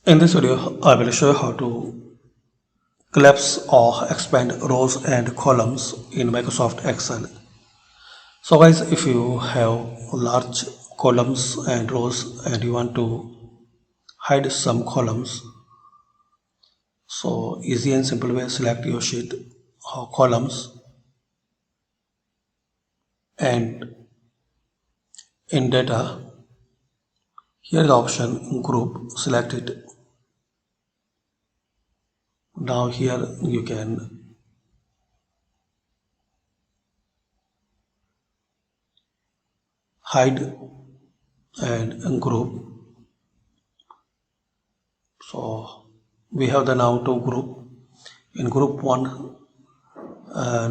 In this video, I will show you how to collapse or expand rows and columns in Microsoft Excel. So guys, if you have large columns and rows and you want to hide some columns, so easy and simple way, select your sheet or columns, and in data, here the option group, select it. Now here you can hide and group. So we have the now two group. In group 1,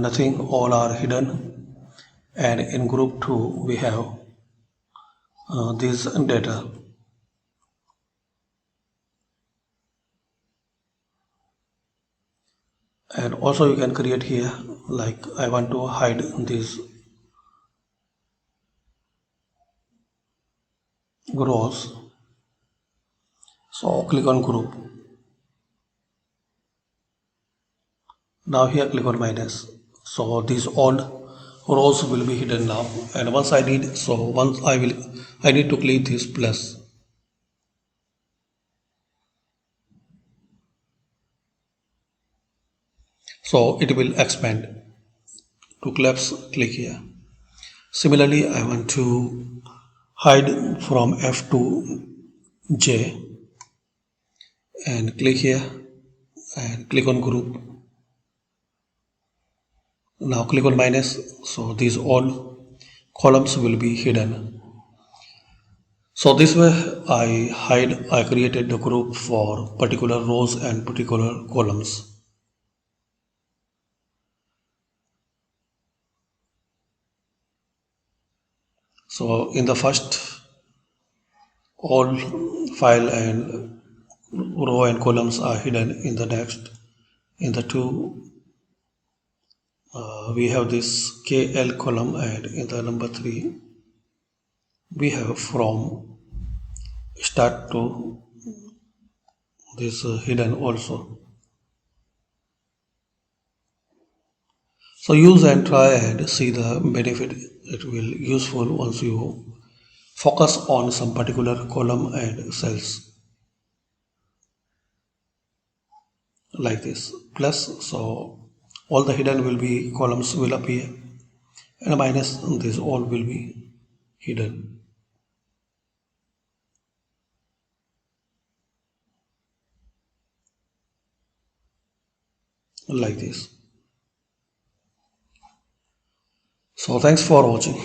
nothing, all are hidden, and in group 2 we have this data. And also you can create here, like I want to hide these rows, so click on group. Now here click on minus, so these all rows will be hidden now. And once I need to click this plus. So it will expand. To collapse, click here. Similarly, I want to hide from F to J, and click here and click on group. Now click on minus, so these all columns will be hidden. So this way I created the group for particular rows and particular columns. So in the first, all file and row and columns are hidden. In the next, in the two, we have this KL column, and in the number 3 we have from start to this hidden also. So use and try and see the benefit. It will useful once you focus on some particular column and cells like this plus, so all the hidden will be columns will appear, and minus, this all will be hidden like this. So thanks for watching.